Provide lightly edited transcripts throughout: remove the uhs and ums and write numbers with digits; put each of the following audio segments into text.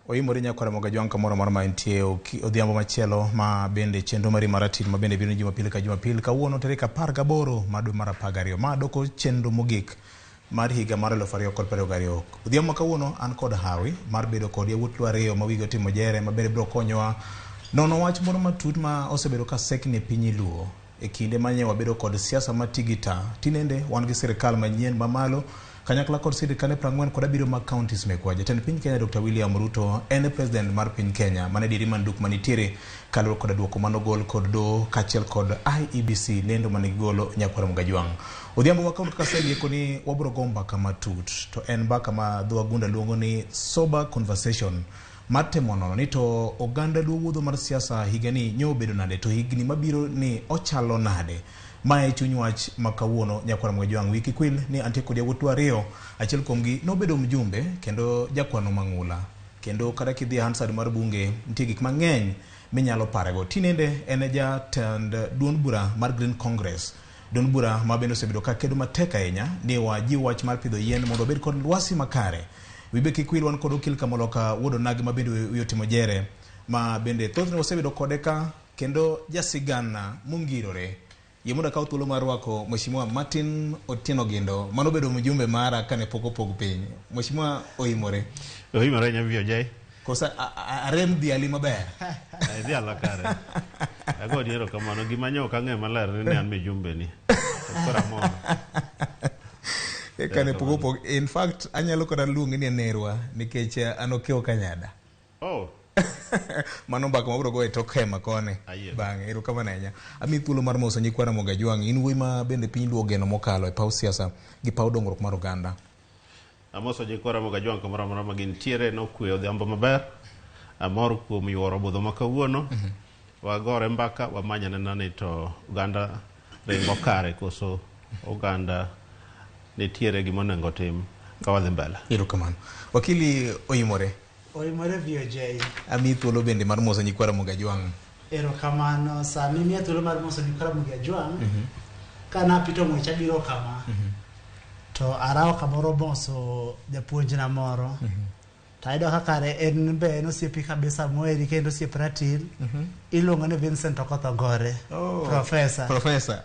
Oimore nyakora moga jwang kamoro moro ma entie odhiambo machielo ma bende chenro mari maratil ma bende biro Jumapil ka Jumapil kawuono tarik 18 ma dwe mar 12 ma doko chenro mogik mar higa mar 2022. Odhiambo kawuono an kod hawi mar bedo kod yawuot ariyo ma wigo timo jere ma bende biro konyowa nono wach moro matut ma osebedo ka sekni piny luo e kinde ma nyewa bedo kod siasa matigita tinende wan gi sirkal manyien mamalo kanyakla kod sirkal 40 kod abiro mag counties mekwa. Jatend piny Kenya Dr. William Ruto en president mar piny Kenya mane diri manduk manitiere kaluwore kod duoko manogol kod do kachiel kod IEBC lendo manigolo nyakwara mga jwang. Odhiambo wakaunt kaselieko ni wabro gomba kama tut to en mbaka ma dhwa gunda luongo ni sober conversation mate monono ni to oganda luwuodho mar siasa higani nyo bedo nade to higni mabiro ni ochalo nade. Mae chuny wach makawuono nyakwara mga jwang wiki kwil ni antie kod yawuot ariyo achiel kuomgi nobedo mjumbe kendo jakwano mang'ula kendo kada kidhi Hansard mar bunge nitie gik mang'eny minyalo parego. Tinende en jatend duond bura mar Green Congress, duond bura ma bende osebedo ka kedo matek ahinya ni wajiw wach mar pidho yien mondo obed kod lwasi makare. Wibe kikwil wan kod okil Kamoloka wuodo nagi ma bende uyotimo jere ma bende thothne osebedo kode ka kendo jasigana mungirore yemuda ka thuolo mar wako Mheshimiwa Martin Otieno Gindo mano bedo mjumbe mara kane pok opog piny. Mheshimiwa oimore nyavio jai kosa arem dhiali maber dhi alakare ago diero kamano gimanyo ka ng'e maler ni an mjumbe ni kora mo kane pok opog. In fact anyalo kora luongi ni nerwa nikech anokeo kanyada mano mbaka mabro go e tok hema kone bang'e. Ero kama nenya ami thuolo mar moso nyikwara moga jwang in wuoyi ma bende piny luo geno mokalo e paw siasa gi paw dongruok mar oganda. Amoso nyikwara moga jwang kamoro ma gin tiere no kwe odhiambo maber amor kuom yuoro budho makawuono wagore mbaka wamanyane nani to oganda ringo kare koso oganda nitiere gimonengo tim ka wadhi mbele. Ero kamano wakili oimore VOJ. Ami thuolo bende mar moso nyikwara moga jwang. Ero kamano sami mi thuolo mar moso nyikwara moga jwang kana pito mwecha biro kama to arawo kamoro moso japuonjna moro taido kakare en be nosiepi kabisa moeri kendo siep ratil iluongo ni Vincent Okothogore. Professor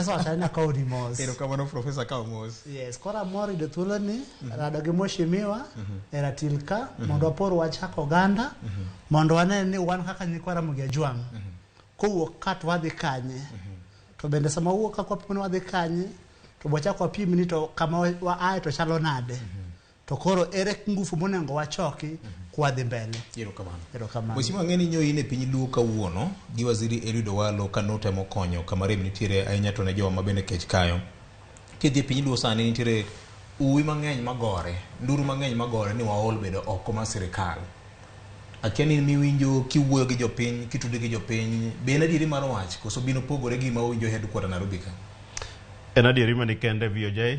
wachana kaudi mos. Ero kamano Professor Kaumos. Yes, kora mori de thuolo ni rado gi mheshimiwa ratil ka mondo apor wach oganda mondo wane ni wan kaka nyikwara moga jwang kowuok kat wadhi kanye to bende sama wuok ka kwapimo ni wadhi kanye to bocha kwa pim ni to kama wa ai to chalo nade to koro ere ngufu monengo wachoki kwadhi mbele. Ero kamano. Mheshimiwa ng'eni nyoine piny luo kawuono gi waziri Eliud Owalo kanotemo konyo kamare nitiere ahinya to ne joma mabende kech kayo. Kidhi piny luo sani nitiere uwi mang'eny magore, nduru mang'eny magore ni waol bedo oko mar sirkal. Akiani miwinjo kiwuoyo gi jopiny, kitude gi jopiny, be en adieri mar wach koso bino pogore gi ma winjo headquarter Nairobi ka? En adieri mani kende VOJ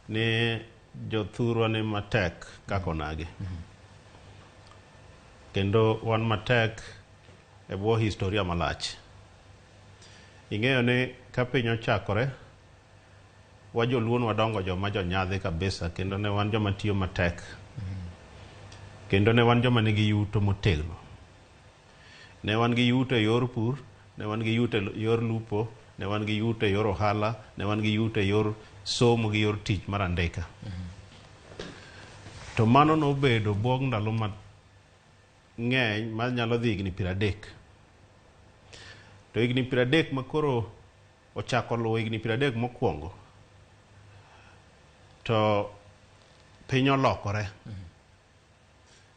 ni jothurwa ni matek kako nage kendo wan matek e bwo historia malach. Ing'eyo ni ka piny ochakore wajoluon wadongo joma jonyadhi kabisa kendo ne wan joma tiyo matek kendo ne wan joma nigi yuto motegno. Ne wan gi yuto e yor pur, ne wan gi yuto e yor lupo, ne wan gi yuto e yor ohala, ne wan gi yuto e yor somo gi yor tich mar andika. To mano nobedo bwog ndalo mang'eny ma nyalo dhi higni 30. To higni 30 makoro ochako luwo higni 30 mokwongo to piny olokore.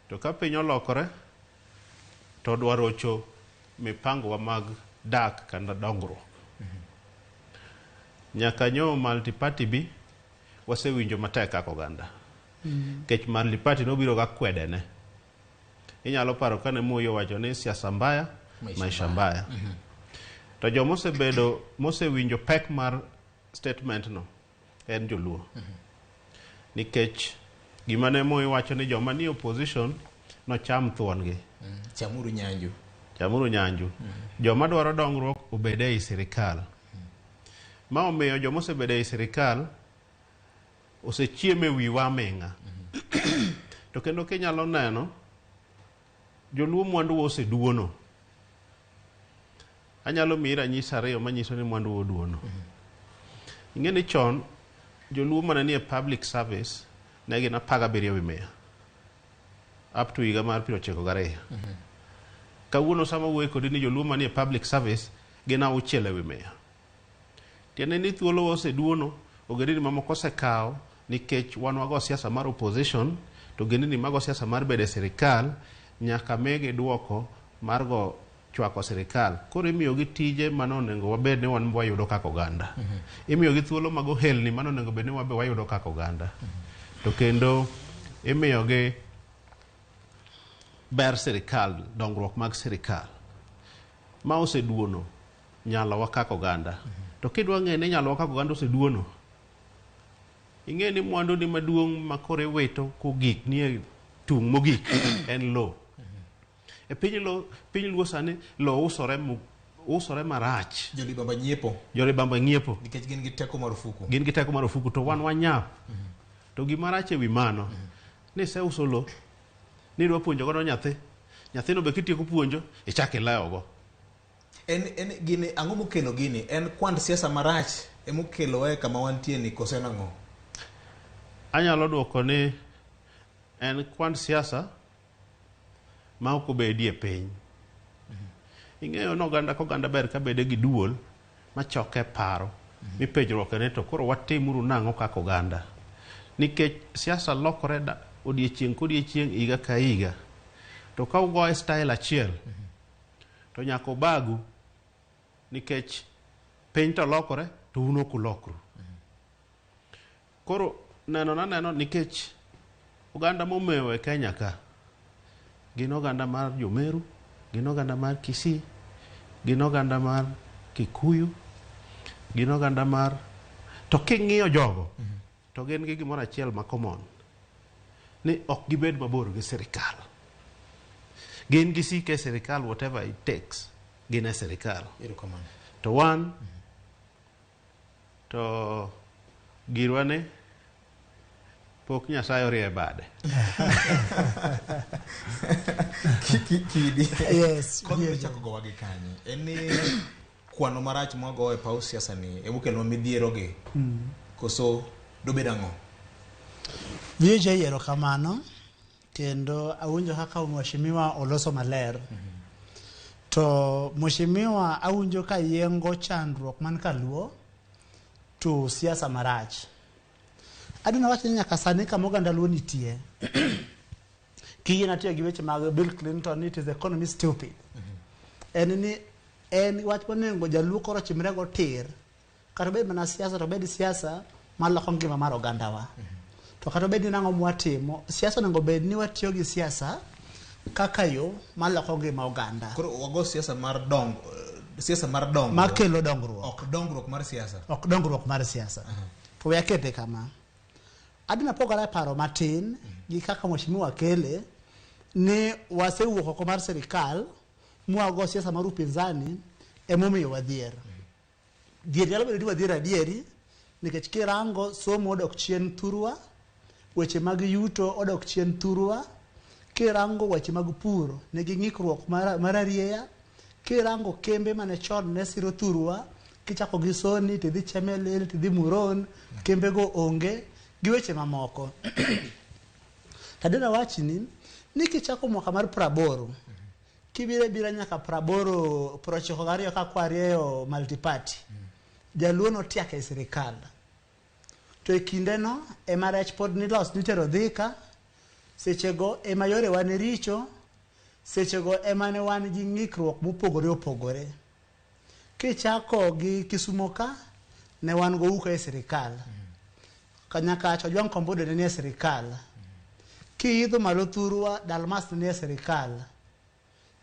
To ka piny olokore to dwarocho mipango wa mag dak kanda dongruok. Nyaka nyo multi-party bi wasewinjo matek kako oganda. Kech multi-party nobiro ga kwedene. Inyalo paro kane Moyo wacho ni siasa mbaya, maisha mbaya. To jo mosewinjo pek mar statement no en joluo. Nikech gima ne Moyo wacho ni joma ni opposition no cham thuon gi. Chamuru nyanju. Joma dwaro dongruok obede i sirikal. Ma omiyo joma osebede i sirikal osechieme wi wamenga. To kendo kinyalo neno joluo mwandu oseduono. Anyalo miyi ranyisi ariyo manyiso ni mwandu oduono. Ing'e ni chon joluo mane nie public service ne gin 17 wi 100 up to higa mar 92. Kawuono sama wuoyo kodi ni joluo manie public service gin 6 wi 100. Tiende ni thuolo oseduono, ogendini mamoko osekawo nikech wan wago siasa mar opposition, to ogendini mago siasa mar bede sirikal nyaka mege duoko mar go chwako sirikal. Koro imiyogi tije manonengo wabed ni wan wayudo kaka oganda. Imiyogi thuolo mag ohelni manonengo bed ni wabe wayudo kaka oganda. To kendo imiyogi ber sirikal, dongruok mag sirikal. Ma oseduono nyalo wa kaka oganda. To kidwa ng'e ni nyalo wa kaka oganda oseduono, ing'e ni mwandu ni maduong' makore weto kogik nie tung' mogik en lo. E piny luo sani lo usore marach. Jolibamba nyiepo. Nikech gin gi teko marufuku. Gin gi teko marufuku to wan wanyap. To gima rach ewi mano ni se uso lo, ni dwa puonjo godo nyathi. Nyathino be kitieko puonjo ichak ilayogo. En gini ang'o mokelo gini? En kwand siasa marach emokelo kama wantie ni koso nang'o? Anyalo duoko ni en kwand siasa ma ok obedi e piny. Ing'eyo no oganda ber ka bede gi duol machoke paro mipejruok ne to koro watimuru nang'o kaka oganda. Nikech siasa lokore odiechieng' kodiechieng', higa ka higa. To ka ugoye style achiel to nyaka obagu, nikech piny to lokore to un ok ulokru. Koro neno nikech oganda momewo e Kenya ka gin oganda mar Jomeru, gin oganda mar Kisii, gin oganda mar Kikuyu, gin oganda mar, to king'iyo jogo to gin gi gimoro achiel ma common, ni ok gibed mabor gi sirikal. Gin gisike sirikal, whatever it takes, gin e sirikal. To wan to girwane pok Nyasaye orie bade. Kidi. Yes. Kono chako go wagi Kanye. Eni kwano marach mogo e paus siasa ni emukelo midhiero gi. Koso dobedango. Vije yero kamano kendo awunjo kaka mheshimiwa oloso maler. To mheshimiwa awunjo ka yengo chandruok man kaluo to siasa marach. Aduna wacho ni nyaka sani kama oganda luo nitie. Kiyena tiyo gi weche mag Bill Clinton, it is economy stupid. En wach monengo jaluo koro chimre go tir. Kata bed mana siasa to bed siasa maloko ngima mar ogandawa. To kata bed ni nang'o mwatimo, siasa nengo bed ni watiyo gi siasa kaka yo maloko ngima oganda. Koro wago siasa mar dong. Makelo dongruok. Ok dongruok mar siasa. Ok dongruok mar siasa. To we akete kama. Adina pogara paro matin gi kaka mheshimiwa kele ni wasewuok oko mar sirikal mwago siasa mar upinzani emomiyo wadhier. Dhier nyalo bedo ni wadhier adieri nikech kirango somo odok chien thurwa, weche mag yuto odok chien thurwa, kirango weche mag pur nigi ng'ikruok mar arieya, kirango kembe mane chon ne siro thurwa, kichako gi Soni tidhi Chemelil tidhi Muron, kembe go onge gi weche mamoko. Tadena wachini ni kichako mwaka mar 80 kibire nyaka 80 ka kwarieyo multiparty jaluo notiake e sirikal. To e kindeno ema rech pod nilos nitero dhika, sechego ema yore wan richo, sechego ema ne wan gi ng'ikruok mopogore opogore. Kichako gi Kisumo ka ne wan go uka e sirikal. Kanyakacha Ojwang Kombodo ne e sirikal. Kiidho malo thurwa Dalmas ne e sirikal.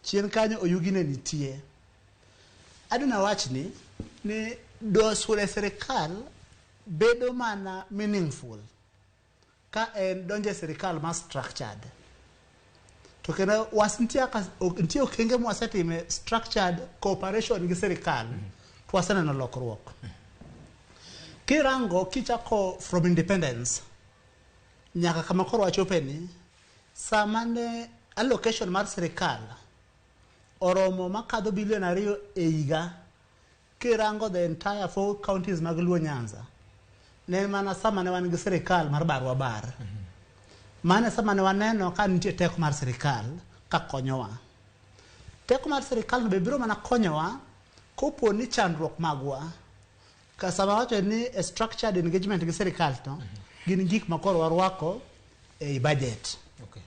Chien kanyo Oyugi ne nitie. Aduna wachni ni dosure sirikal bedo mana meaningful ka en donje sirikal ma structured. To kena ntie okenge mwasetime structured cooperation gi sirikal to waseneno lokruok. Kirango kichako from independence nyaka kama koro wachopeni sama ne allocation mar sirikal oromo makadho bilion 2 e higa kirango the entire 4 counties mag Luo Nyanza. Ne mana sama ne wan gi sirikal mar barwa bar. Mane sama ne waneno ka nitie teko mar sirikal ka konyowa. Teko mar sirikal be biro mana konyowa kopo ni chandruok magwa. Ka sama wacho ni a structured engagement gi sirikal to gin gik makoro warwako e budget. Okay.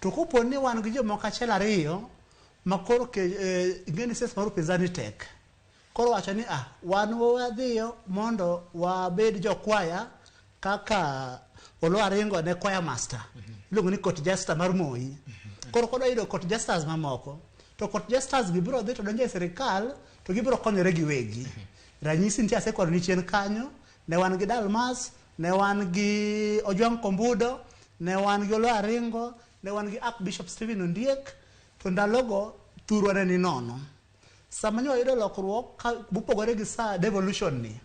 To kopo ni wan gi jomoko achiel ariyo makoro ke ngeni ses mar upinzani tek. Koro wacho ni wan wadhiyo mondo wabed jokwaya kaka Oluaringo ne choir master. Iluongo ni court jester mar Moi. Koro kodwa yudo court jesters mamoko. To court jesters gibiro dhi to donjo e sirikal to gibiro konyore giwegi. Ranyisi nitie asekwayo ni chien kanyo, ne wan gi Dalmas, ne wan gi Ojwang Kombudo, ne wan gi Oluaringo, ne wan gi Archbishop Stephen Ondiek, to ndalogo thurwa ne ni nono. Sama nyo yudo lokruok bupogore gi sa devolution ni.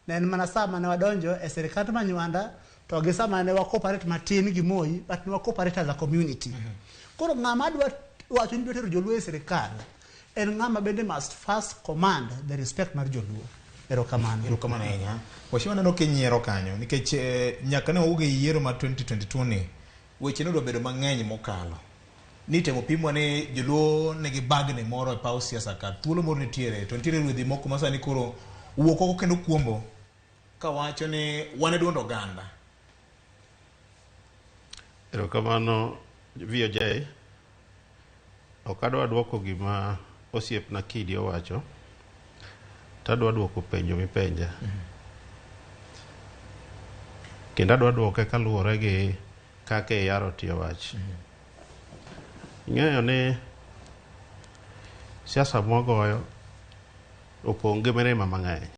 Ne en mana sama ne wadonjo e sirikal manywanda to gi sama ne wa cooperate matin gi Moi, but ne wa cooperate as a community. Koro ng'ama dwa wacho ni dwa tero joluo e sirikal en ng'ama bende must first command the respect mar joluo. Erokamano. Erokamano ahinya. Wachima neno kinyiero kanyo nikech nyaka ne owuok e yiero mar 2022 ni weche nodwa bedo mang'eny mokalo. Nitemo pimwa ni joluo nigi bagne moro e paw siasa ka thuolo moro nitiere to nitiere ruedhi moko masani koro wuok oko kendo kuombo ka wacho ni wan e duond oganda. Erokamano VOJ. Ok adwa duoko gima osiepna Kidi owacho. Tadwa duoko penjo mipenja. Kendo adwa duoke kaluwore gi kaka yaro tiyo wach. Ing'eyo ni siasa mwagoyo opong' gi mirima mang'eny.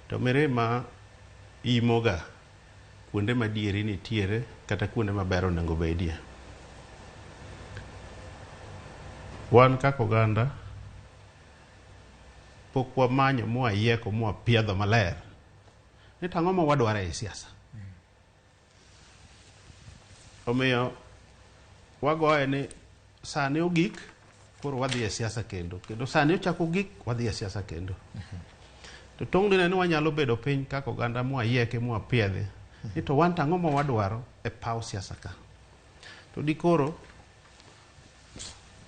To mirima imoga kuonde ma dieri nitiere kata kuonde maber onego bedie. Wan kaka oganda pok wamanyo mwayieko mwapiedho maler ni tang'o ma wadware e siasa. Omiyo wagoye ni sani ogik koro wadhi e siasa kendo sani ochako gik wadhi e siasa kendo. To tong' dine ni wanyalo bedo piny kaka oganda mwayieke mwapiedhi ni to wan tang'o ma wadwaro e paw siasa ka. To di koro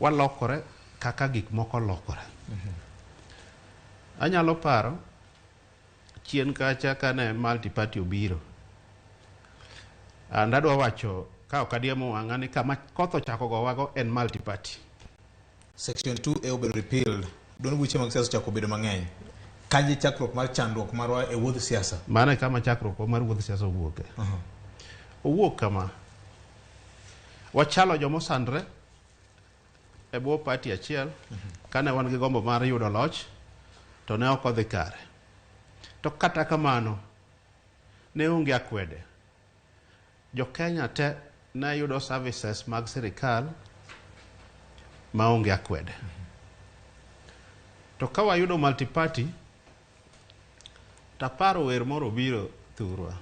walokore kaka gik moko lokore. Anyalo paro chien kacha kane multi party obiro. Andadwa wacho ka ok adiemo wang'a ni kama koth ochako gowago en multi party. Section 2 obedo repealed. Duond buche mag siasa ochako bedo mang'eny. Kaje chakruok mar chandruok marwa e wuodh siasa. Mano kama chakruok mar wuodh siasa owuoke. Owuok kama. Wachalo jomo sandre e bwo party achiel kane wan gi gombo mar yudo loch to ne ok odhi kare. To kata kamano ne onge akwede. Jo Kenya te ne yudo services mag sirikal ma onge akwede. To ka wayudo multi party taparo wer moro biro thurwa.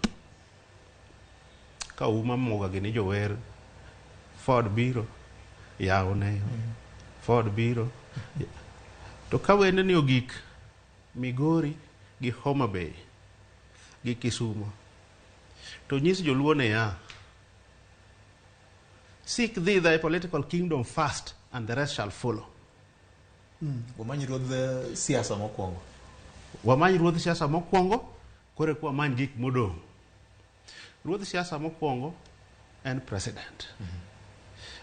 Ka uma moga gini jower Ford biro yaone Ford biro. To ka wende ni ogik Migori gi Homa Bay gi Kisumu to nyis joluo ne ya seek thee thy political kingdom first and the rest shall follow. Wamanyi ruodh siasa mokwongo. Wamanyi ruodh siasa mokwongo kore kwa manyi gik modong'. Ruodh siasa mokwongo en president.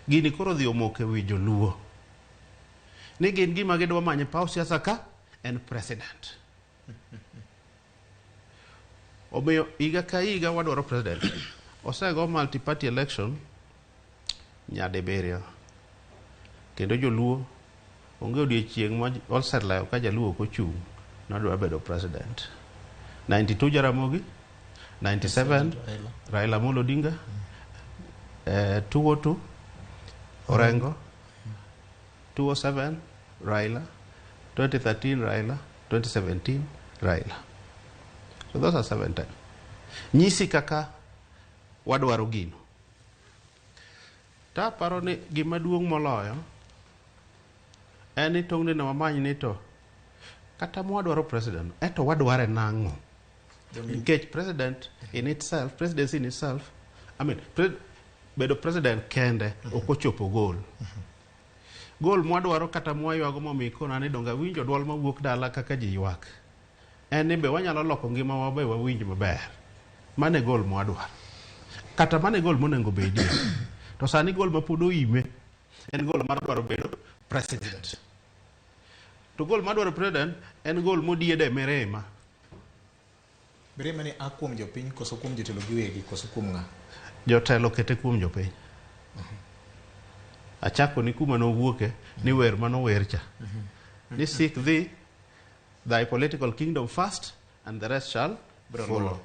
Gini koro dhi omoke wi joluo ni gin gima gidwa manye paw siasa ka en president. Omiyo higa ka higa wadwaro president. Osego multi party election nyadibiriyo. Kendo joluo onge odiochieng' ma oselewo ka jaluo kochung' nodwa bedo president. 92 Jaramogi, 97 Raila Amolo Odinga, 202 Orengo, 207 Raila, 2013 Raila, 2017 Raila. So those are 7 times. Nyisi kaka wadwaro gino. Ta paro ni gima duong' moloyo en ni tong' ne wamany ni to kata mwadwaro president eto wadware nang'o engage president in itself, presidency in itself, I mean bedo president kende okochopo goal mwadwaro kata mwaywago momikona ni donga winjo dwol mawuok dala kaka ji ywak en ni be wanyalo loko ngima wa be wawinj maber. Mane goal mwadwaro kata mane goal monengo bedie to sani goal mapudo ime en goal mar dwaro bedo president. To goal madwaro president en goal modiede merema. Birema ni akwom jopiny koso kuom jotelo giwegi koso kuom ng'a? Jotelo kete kuom jopiny. Achako ni kuma nowuoke ni wer manower cha. Ni seek thee thy political kingdom first and the rest shall follow.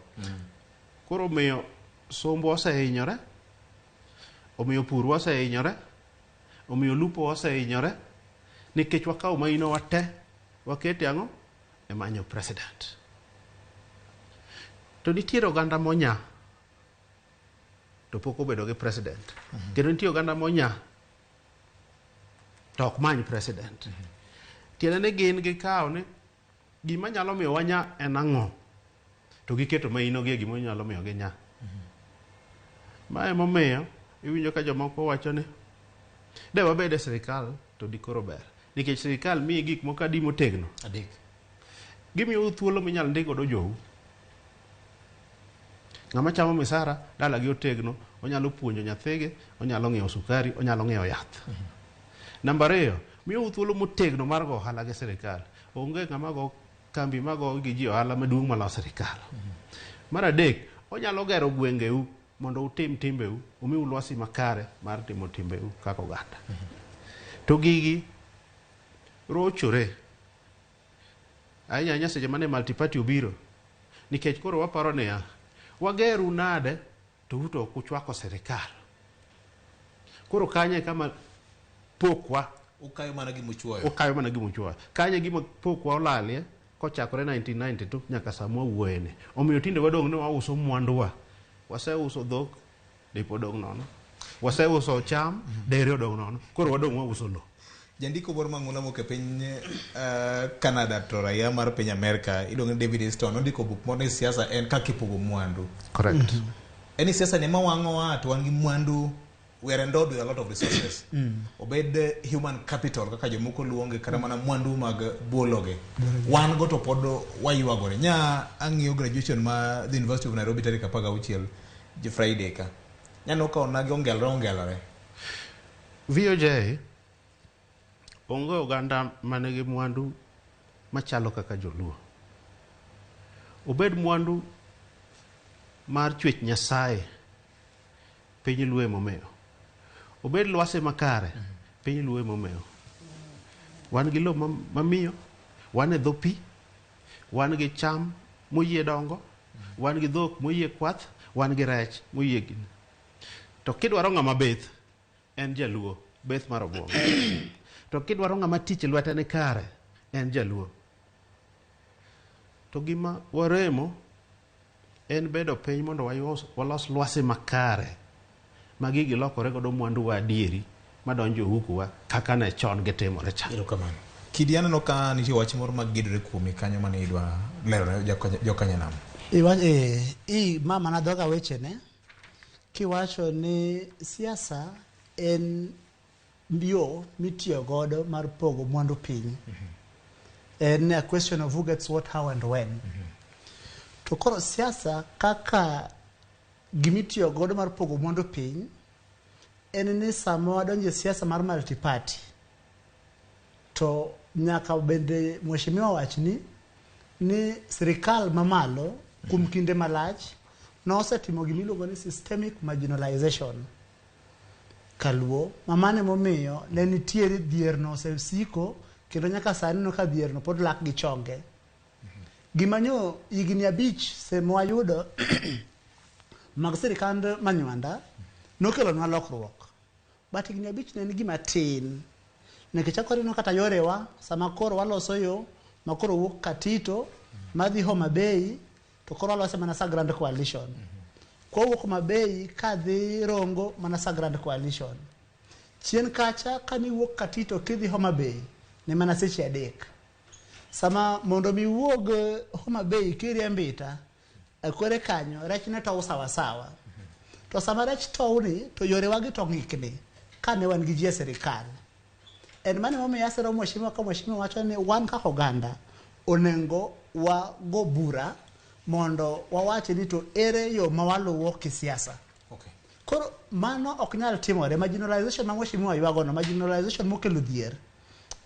Koro omiyo sombwa osehinyore, omiyo purwa osehinyore, omiyo lupo osehinyore, nikech wakawo maino wate wakete ang'o e manyo president. To nitiere oganda monya to pok obedo gi president. Kendo nitiere oganda monya to ok many president. Tiende ni gin gikawo ni gima nyalo miyo wanya en ang'o to giketo maino gi gima nyalo miyo ginya. Ma emomiyo iwinjo ka jomoko wacho ni de wabed e sirikal to dikoro ber. Nikech sirikal miyi gik moko adi motegno. Adek. Gimiyo thuolo minyal ndiko do jou. Ng'ama chamo misara dala gi otegno, onyalo puonjo nyathege, onyalo ng'iewo sukari, onyalo ng'iewo yath. Namba 2, miyo thuolo motegno mar go ohala gi sirikal. Onge ng'ama go kambi mago gi ji ohala maduong' malo sirikal. Mar 3, onyalo gero gwengeu mondo utim timbeu, umiu lwasi makare mar timo timbeu kaka oganda. To gigi rochore. Ahinya seche mane multiparty obiro. Nikech koro waparo niya, wageru nade to uto kuchwako serikal. Koro Kanye kama pokwa ukayo mana gimuchuoyo. Ukayo mana gimuchuoyo. Kanye gima pokwa olalie kochakore 1990 nyaka samwa wuoyene. Omiyo tinde wadong' ne wauso mwanduwa. Waseuso dhok dipo dong' nono. Waseuso cham dere odong' nono. Koro wadong' wauso lo. Jandiko bor mang'ula moke piny Canada to raia mar piny Amerika idong' David Stone ondiko buk moro ni siasa en kaka ipogo mwandu. Correct. Eni siasa ne mawang'owa to wan gi mwandu, we are endowed with a lot of resources. Obed human capital kaka jomoko luonge kata mana mwandu mag buologe. Wan go to pod waywagore. Nya ang'iyo graduation ma the University of Nairobi tarik 16 Friday ka. Nyano ka onagi ongelore. VOJ onge oganda manigi mwandu machalo kaka joluo. Obed mwandu mar chwech Nyasaye, piny luo emomeyo. Obed lwase makare, piny luo emomeyo. Wan gi lo mamiyo, wan e dho pi, wan gi cham moyie dongo, wan gi dhok moyie kwath, wan gi rech moyie gin. To kidwaro ng'ama beth, en jaluo, beth mar obuongo. To kidwaro ng'ama tich lwete ni kare, en jaluo. To gima waremo en bedo piny mondo walos lwasi makare magigi lokore godo mwandu wa adieri madonjo hukuwa kaka ne chon gitimore cha. Erokamano. Kidiana no ka nitie wach moro magidore kuomi kanyo mane idwa lero jokanya nam. Mama na doga weche ne kiwacho ni siasa en mbio mitiyo godo mar pogo mwandu piny. And a question of who gets what, how and when. To koro siasa kaka gimitiyo godo mar pogo mwandu piny en ni sama wadonje siasa mar multi-party to nyaka bende mheshimiwa wachni ni sirikal mamalo kuom kinde malach nosetimo gimiluongo ni systemic marginalization kaluo mamane momiyo ne nitiere dhierno osesiko kendo nyaka sani no ka dhierno pod lak gi chonge. Gimanyo higni 5 semwayudo mag sirikand manywanda nokelo na lokruok. But higni 5 ne en gima tin. Nikech akore no kata yorewa sama koro waloso yo makoro wuok Katito madhi Homa Bay to koro waloso mana sa Grand Coalition. Kwa wuok Homa Bay kadhi Rongo mana sa Grand Coalition. chien kacha kani wuok Katito kidhi Homa Bay ne mana seche 3 sama mondo mi wuog Homa Bay kiriembita kore kanyo rech ne tow sawa to sama rech tow ni to yore wagi to ng'ikni kane wan gi ji serikal en mane momiyo asero mheshimiwa wacho ni wan kaka oganda onengo wa go bura mondo wawache ni to ere yo mawaluwo kisiasa. Okay. Koro mano ok nyal timore. Marginalization ma mheshimiwa ywagono, marginalization mokelo dhier,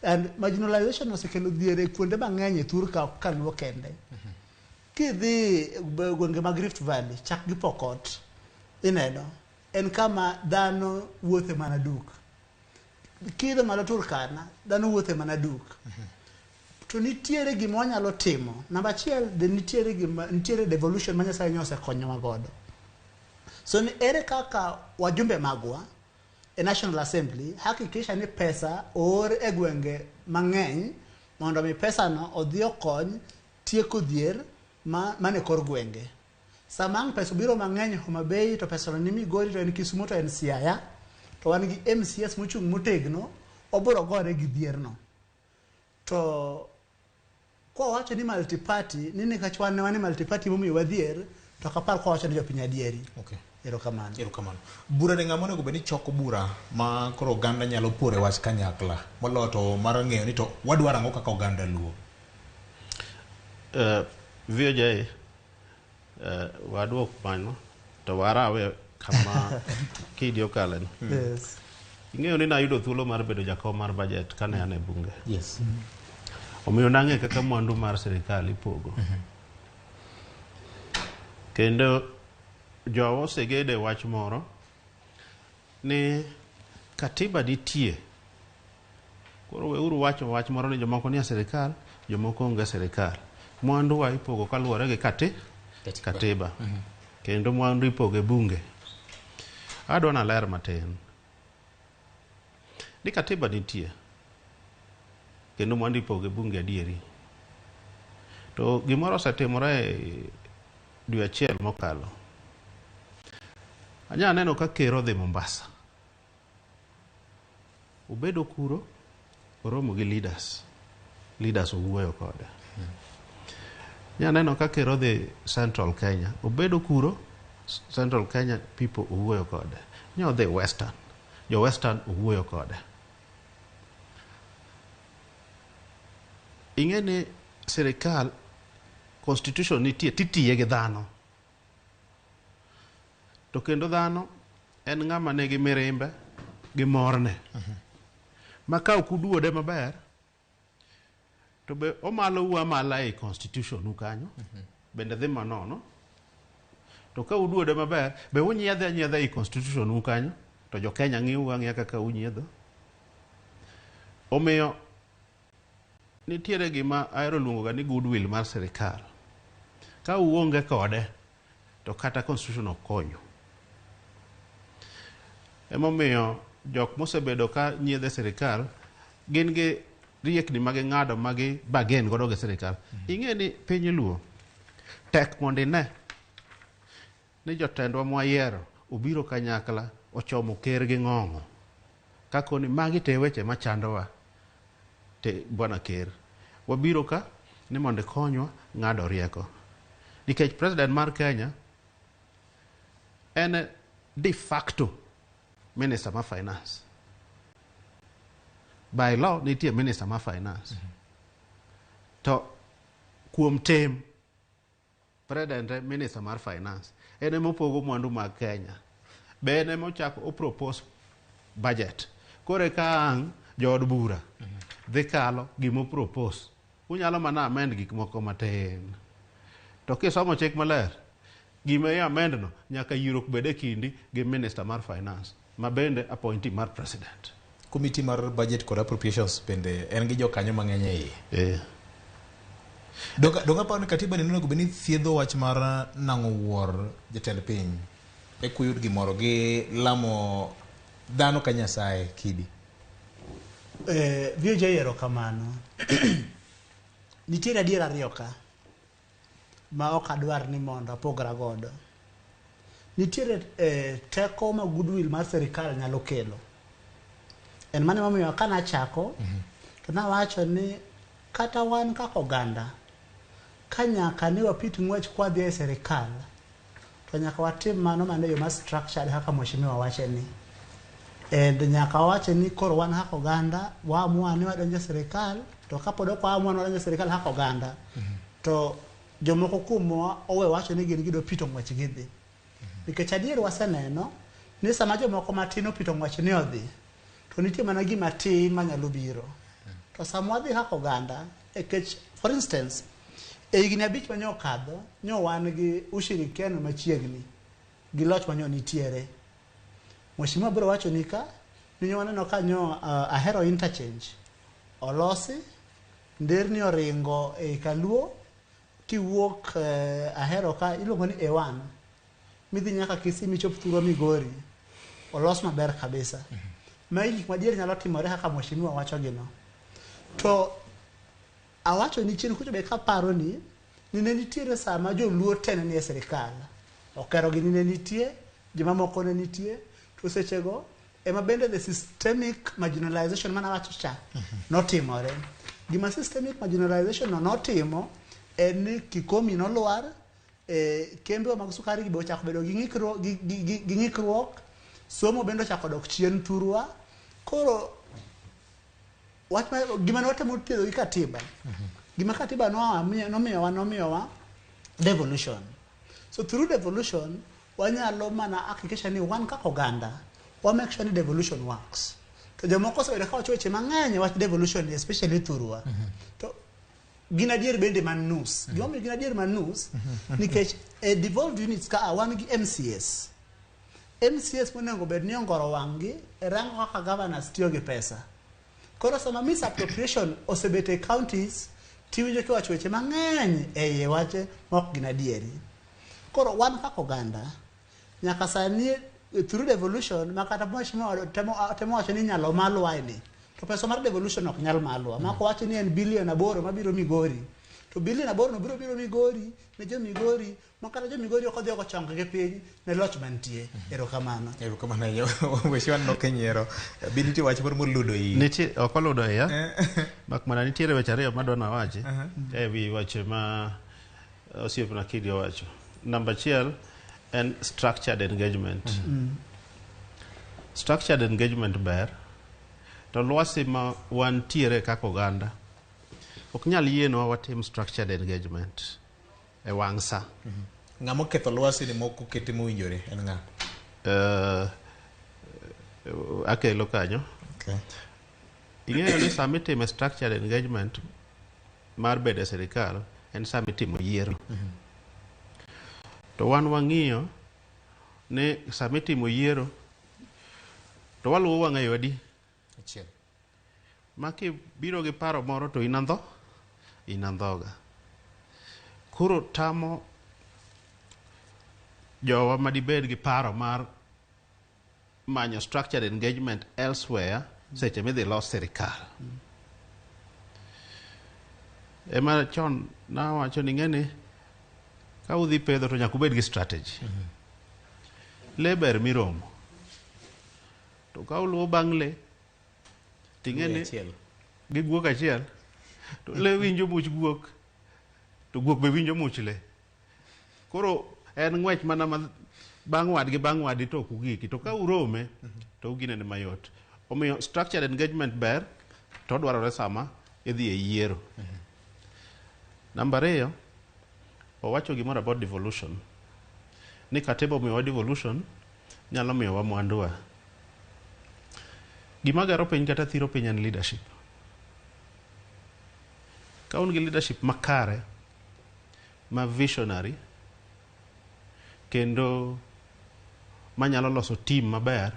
and marginalization osekelo dhier e kuonde mang'eny e thur ka luwo kende. Kidhi gwenge mag Rift Valley chak gi Pokot ineno en kama dhano wuothe mana duk. Kidhi malo Turkana dhano wuothe mana duk. To nitiere gima wanyalo timo. Namba achiel, nitiere devolution ma Nyasaye osekonyowa godo. So ni ere kaka wajumbe magwa e National Assembly hakikisha ni pesa or e gwenge mang'eny mondo mi pesa no odhi okony tieko dhier mane kor gwenge. Samang pesa biro mang'eny Homa Bay to pesa no ni Migori to en Kisumu to en Siaya to wan gi MCS mochung' motegno obiro gore gi dhier no. To kwa wacho ni multiparty nini kachwane wani multiparty momiyo wadhier to kapar kwa wacho ni jopiny adieri. Okay. Erokamano. Bura ne ng'ama onego bed ni choko bura ma koro oganda nyalo pore wach kanyakla moloyo to mar ng'eyo ni to wadwaro ang'o kaka oganda luo. VJ wadwok mano to warawe kama kidio kalen. Yes. Ing'eyo ni nayudo thuolo mar bedo jakom mar budget kane an e bunge. Yes. Omiyo nang'e kaka mwandu mar sirikal ipogo. Kendo jowa osegede wach moro ni katiba nitie. Koro weuru wacho wach moro ni jomoko nie sirikal, jomoko onge sirikal. Mwandu wa ipogo kaluwore gi katiba. Kendo mwandu ipogo e bunge. Adwa na ler matin. Ni katiba nitie. Kendo mwandu ipogo e bunge adieri. To gimoro osetimore dwe achiel mokalo. Anya neno ka Ker odhi Mombasa. Ubedo kuro, oromo gi leaders owuoyo kode. Anya neno ka Ker odhi Central Kenya. Ubedo kuro, Central Kenya people owuoyo kode. Anya odhi Western. Jo Western owuoyo kode. Ing'eni sirikal constitution nitie titiye gi dhano. To kendo dhano en ng'ama nigi mirimbe gi morne. Ma ka ok uduode maber to be omalo amala e constitution kanyo. Bende dhi manono. To ka uduode maber be unyiedhe e constitution kanyo to jo Kenya ng'iya kaka unyiedho. Omiyo nitiere gima ahero luongo ni goodwill mar sirikal. Ka uonge kode to kata constitution ok konyo. Emomiyo jok mosebedo ka nyiedhe sirikal gin gi riekni magi ng'ado magi bagen godo gi sirikal. Ing'e ni piny luo tek mondo ine ni jotendwa mwayiero obiro kanyakla ochomo ker gi ng'ong'o kakoni magi te weche machandowa te bwana Ker wabiro ka ni mondo konywa ng'ado rieko. Nikech president mar Kenya en de facto minister ma finance. By law nitie minister ma finance. To kuom tem president minister mar finance ene mopogo mwandu mag Kenya. Be ene mochako o propose budget. Kore ka ang jood bura dhi kalo gimo propose. Unyalo mana amend gik moko matin. To kisomo chik maler gima amend no nyaka yirok bede kindi gi minister mar finance ma bende appointee mar president. Committee mar budget kod appropriations bende en gi jokanyo mang'eny e. Donga pa ni katiba ni onego bed ni thiedho wach mar nang'o wuor jatend piny e kuyud gimoro gi lamo dhano ka Nyasaye kidi. VJ erokamano. Nitiere adier ariyo ka ma ok adwar ni mondo apogra godo. Nitiere teko ma goodwill mar sirikal nyalo kelo. en mane momiyo kana chako to nawacho ni kata wan kaka oganda ka nyaka ni wapit ng'wech kwa dhi e serikal to nyaka watim mano mane yo ma structured kaka mheshimiwa wache ni and nyaka wache ni koro wan kaka oganda waamua ni wadonjo e serikal to kapod ok waamua ni wadonjo e serikal kaka oganda to jomoko kuomwa owe wacho ni gin gido pito ng'wech gidhi nikech adier waseneno ni sama jomoko matin opito ng'wech ni odhi to nitie mana gima tin manyalo biro to sama wadhi kaka oganda ekech for instance e higni 5 manyo kadho nyo wan gi ushirikiano machiegni gi loch manyo nitiere mheshimiwa biro wacho ni ka ninyo waneno ka nyo ahero interchange olosi nderni oringo e Kaluo kiwuok ahero ka iluongo ni A1 midhi nyaka Kisii michop Thurwa Migori olos maber kabisa mai gik madier nyalo timore kaka mheshimiwa wacho gino to awacho ni chien kucho be ka paro ni ne nitiere sama joluo tene ni e serikal okero gi ne nitie joma moko ne nitie to sechego ema bende the systemic marginalization mana wacho cha notimore gima systemic marginalization notimo en ni kikomi nolwar kembe mag sukari gi bochako bedo gi ng'ikruok somo bende ochako dok chien Thurwa koro gima ne watemo thiedho gi katiba gima katiba nomiyowa devolution so through devolution wanyalo mana hakikisha ni wan kaka oganda wa make sure ni devolution works to jomoko osebedo ka wacho weche mang'eny wach devolution especially Thurwa to gin adier bende manus gimomiyo gin adier manus nikech devolved units ka wan gi MCS monego bed ni ongoro wang'gi e rango kaka governors tiyo gi pesa koro sama misappropriation osebet e counties tiwinjo kiwacho weche mang'eny e iye wache mok gin adieri koro wan kaka oganda nyaka sani through devolution makata mheshimiwa temo wacho ni nyalo malwa ni to pesa mar devolution ok nyal malwa mako wacho ni en bilion 8 mabiro Migori to bilion 8 no biro Migori ne jo Migori makata jo Migori ok odhi oko chong gi piny ne loch mantie erokamano yo mheshimiwa no kenyero biniti wach moro moludo yi nitie ok oludo ya mak mana nitiere weche ariyo madona wache e wi weche ma osiepna Kidi wacho number 1 and structured engagement structured engagement ber to lwasi ma wantiere kaka oganda ok nyal yienwa watim structured engagement e wang' sa ng'amo ketho lwasi ni moko kete mowinjore en ng'a akelo kanyo ing'eyo ni sama itimo structured engagement mar bedo e serikal en sama itimo yiero to wan wang'iyo ni sama itimo yiero to waluwo wang'a yodi achiel maki biro gi paro moro to inandhoga koro tamo jowa madibed gi paro mar manyo structured engagement elsewhere seche midhi los serikal ema chon nawacho ni ng'eni ka udhi pedho to nyaka ubed gi strategy le ber miromo to ka uluwo bang' le ting'eni gi guok achiel to le winjo much guok to guok be winjo much le koro en ng'wech mana bang' wadi to kugiki to ka urome to uginene mayot omiyo structured engagement ber to dwarore sama idhi e yiero number 2 owacho gimoro about devolution ni katiba omiyowa devolution nyalo miyowa mwanduwa gima gero piny kata thiro piny en leadership ka un gi leadership makare ma visionary kendo manyalo loso team maber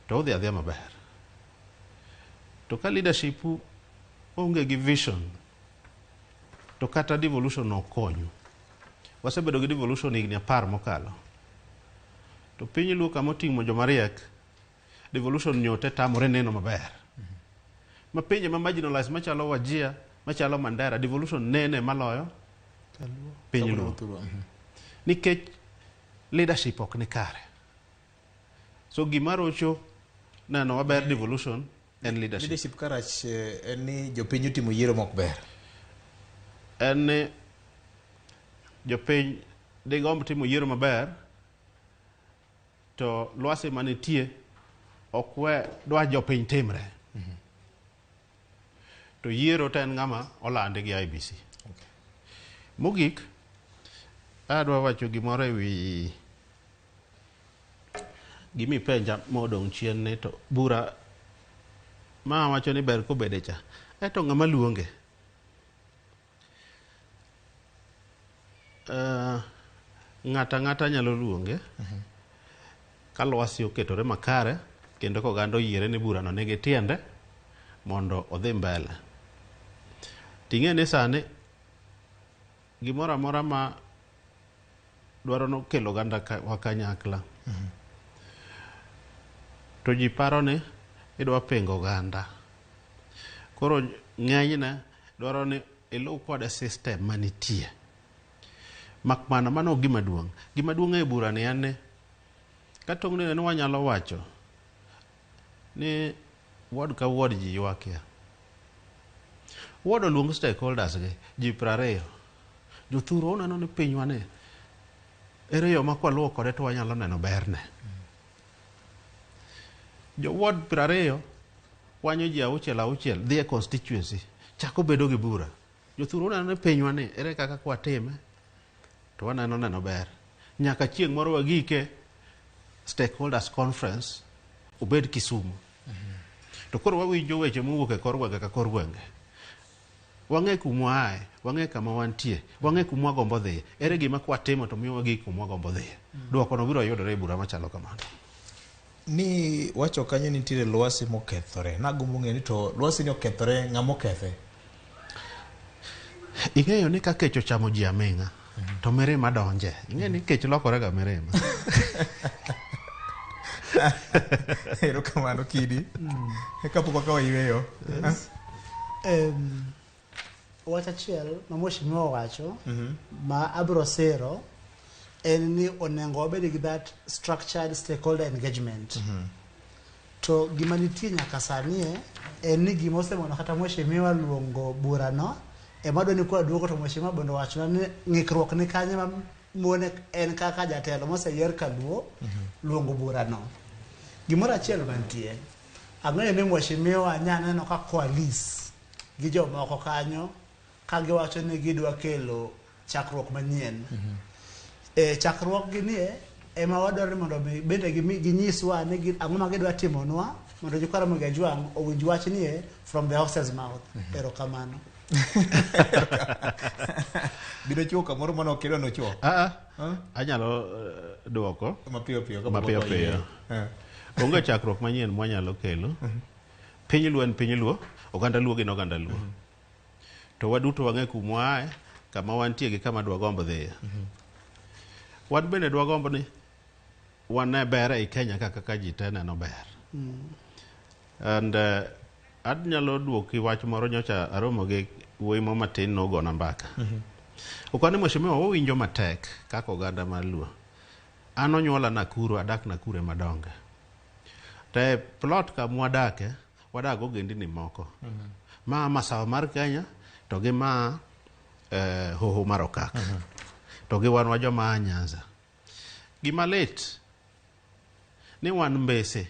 to udhi adhiya maber to ka leadership onge gi vision to kata devolution okonyo wasebedo gi devolution higni 10 mokalo to piny luo kama oting'o jomariek devolution nyote tamore neno maber ma pinje ma marginalized machalo Wajir machalo Mandera devolution nene maloyo piny luo nikech leadership ok ni kare so gima rocho neno maber devolution and leadership. Leadership karach en ni jopiny utimo yiero mok ber. En ni jopiny digomb timo yiero maber, to lwasi manitie ok we dwa jopiny timre. To yiero to en ng'ama olande gi IBC. Mogik, adwa wacho gimoro ewi gimi penja modong' chien ni to bura ma wacho ni ber kobede cha. Eto ng'ama luonge. Ng'ata nyalo luonge. Ka lwasi oketore makare, kendo koganda oyiere ni burano nigi tiende mondo odhi mbele. Ting'e ni sani gimoro amora ma dwaro no kelo oganda wakanyakla. To ji paro ni idwa pengo oganda. Koro ng'enyne dwaro ni iluw kode system manitie. Mak mana mano gima duong'. Gima duong' e bura ni en ni katong' ni wanyalo wacho ni ward ka ward ji ywakia. Ward oluong stakeholders gi ji 20. Jothuro oneno ni pinywa ni ere yo ma kwaluwo kode to wanyalo neno berne. Jo ward 20 wanyo ji 6 dhi e constituency chako bedo gi bura. Jothuro oneno ni pinywa ni ere kaka kwatime to waneno ber. Nyaka chieng' moro wagike stakeholders conference obed Kisumu. To koro wawinjo weche mowuok e kor gwenge ka kor gwenge. Wang'e kumwa ae, wang'e kama wantie, wang'e kumwa gombo dhiye. Ere gima kwatimo to miyo wagik kumwa gombo dhiye. Duoko no biro yudore e bura machalo kamano. Ni wacho kanyo nitiere lwasi mokethore. Nagombo ng'e ni to lwasi ni okethore ng'ama okethe. Ing'eyo ni ka kech ochamo ji aming'a to mirima donje. Ing'e ni kech lokore ga mirima. Erokamano Kidi. Kapok wakawa yweyo. Wach achiel ma mheshimiwa wacho ma abro sero en ni onengo wabed gi that structured stakeholder engagement. To gima nitie nyaka sani en ni gima osemono kata mheshimiwa luongo bura no ema dwani kwa duoko to mheshimiwa bende wacho ni ng'ikruok ni kanye ma mone en kaka jatelo moseyier kaluo luongo bura no. Gimoro achiel mantie ang'eyo ni mheshimiwa nyaneno ka koalis gi jomoko kanyo ka giwacho ni gidwa kelo chakruok manyien. Chakruok gi ni ema wadwaro mondo bende ginyiswa ni ang'o ma gidwa timonwa mondo jokwa Ramogi Ajwang' owinj wach ni from the horse's mouth. Erokamano. Biro chuo kamoro mano okelo no chuo. Anyalo duoko mapiyo piyo. Onge chakruok manyien mwanyalo kelo. Piny luo en piny luo, oganda luo gin oganda luo. To waduto wang'e kumwa ae, kama wantie gi kama dwa gombo dhiye. Wan bende dwa gombo ni wane ber e Kenya kaka ji te neno ber. And anyalo duoki wach moro nyocha aromo gi wuoyi mo matin nogona mbaka. Okwane mheshimiwa owinjo matek kaka oganda mar luo. An onyuola Nakuru, adak Nakuru madonge. Te plot ka mwadake, wadak ogendini moko. Ma masawa mar Kenya, to gi ma hoho mar okak. To gi wan wajoma Nyanza. Gima lit ni wan Mbese.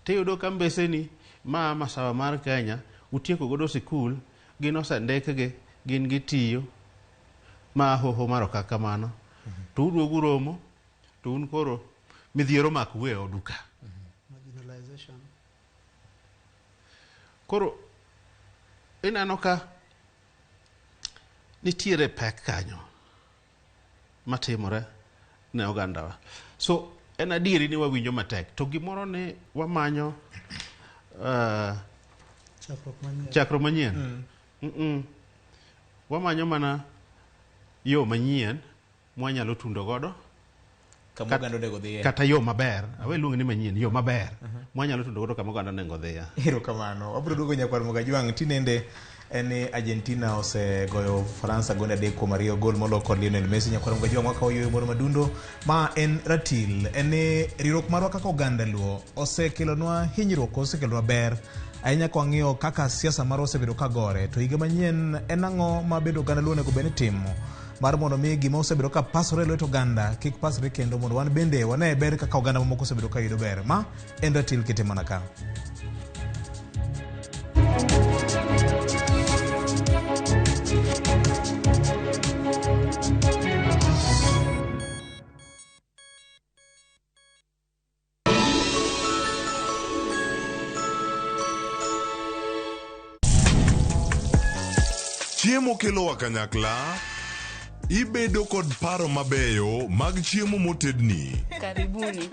Tiyudo ka Mbese ni ma masawa mar Kenya utieko godo sikul, gin osendikgi, gin gitiyo ma hoho mar okak kamano. To uduogo romo, to un koro midhiero mak we oduka. Marginalization. Koro ineno ka nitiere pek kanyo matimore ne ogandawa. So en adieri ni wawinjo matek. To gimoro ni wamanyo chakruok manyien. Wamanyo mana yo manyien mwanyalo tundo godo kama oganda onego dhiye. Kata yo maber. Awe luongo ni manyien, yo maber. Mwanyalo tundo godo kama oganda onego dhiye. Erokamano. Wabiro duogo nyaka Ramogi Ajwang' tinende en Argentina osegoyo Faransa gonde 3-2 gol molo kod Lionel Messi nyakwara mgajwa mwaka oyo moro madundo ma en ratil en riwruok marwa kaka oganda luo osekelonwa hinyruok osekelonwa ber ahinya kwa ng'iyo kaka siasa marwa osebedo kagore to higa manyien en ang'o ma bedo oganda luo nego bene timo mar mondo mi gima osebedo ka pasore lweto oganda kik pasore kendo mondo wan bende wane ber kaka oganda mamoko osebedo ka yudo ber ma en ratil kete mana ka. Chiemo kelowa kanyakla, ibedo kod paro mabeyo mag chiemo motedni. Karibuni.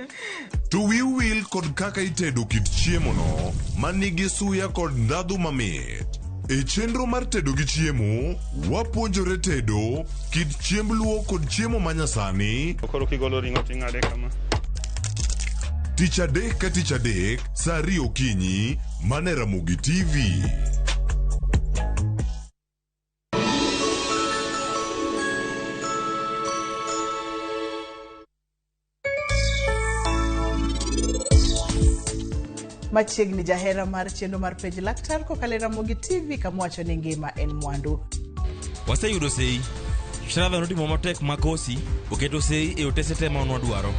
To will kod kaka itedo kit chiemo no manigi suya kod ndhadhu mamit. E chenro mar tedo gi chiemo, wapuonjore tedo kit chiemb luo kod chiemo manyasani. Koro kigolo ring'o ting'ade kama. Tich adek ka tich adek, saa 2 okinyi, mane Ramogi TV. Machiegni jahera mar chendo mar Penj Laktar kokalo Ramogi TV kamwacho ni ngima en mwandu. Waseyudo sei. Shirava notimo matek makosi, oketo sei e otese te ma onwa dwaro.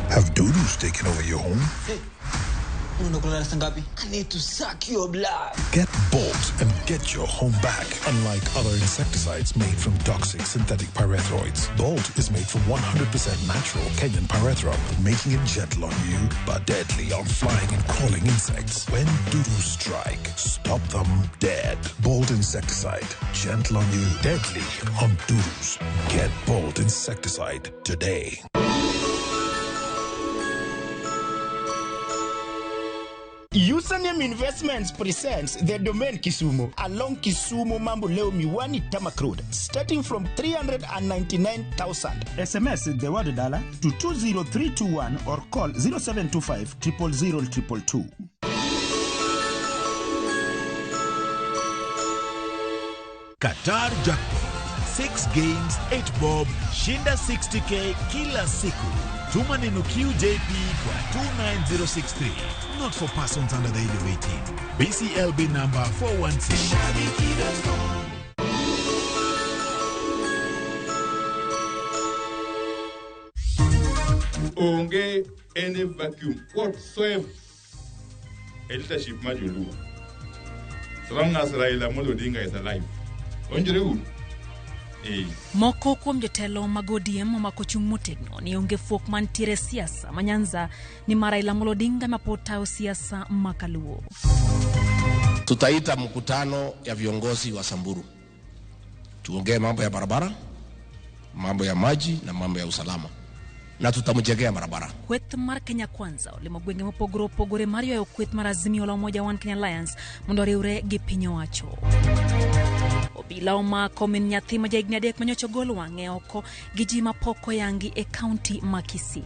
Have doodles taken over your home? Hey, I need to suck your blood. Get Bolt and get your home back. Unlike other insecticides made from toxic synthetic pyrethroids, Bolt is made from 100% natural Kenyan pyrethrum, making it gentle on you but deadly on flying and crawling insects. When doodles strike, stop them dead. Bolt insecticide, gentle on you, deadly on doodles. Get Bolt insecticide today. Username Investments presents the domain Kisumu along Kisumu Mambo Leo Miwani Tamak Road, starting from 399,000. SMS the word dollar to 20321 or call 0725 000 222. Qatar Jackpot. 6 games, 8 bob, shinda 60k kila siku. Tuma neno QJP kwa 29063. Not for persons under the age of 18. BCLB number 416. Onge any vacuum whatsoever. Leadership Majulu. So long as Raila Odinga is alive. Onjere Moko kuom jotelo mag ODM omako chung' motegno ni onge fuok mantiere siasa manyanza ni Raila Odinga mapotao siasa makaluo. Tutaita mkutano ya viongozi wa Samburu. Tuongee mambo ya barabara, mambo ya maji na mambo ya usalama. Na tutamjengea barabara. Kweth mar Kenya Kwanza olemo gwenge mopogore Mario ya kweth mar Azimio la Umoja One Kenya Alliance mondo riwre gi piny owacho. Obila omako min nyathi ma jahigni 3 manyocha gol wang'e oko gi ji mapok oyangi e kaunti ma Kisii.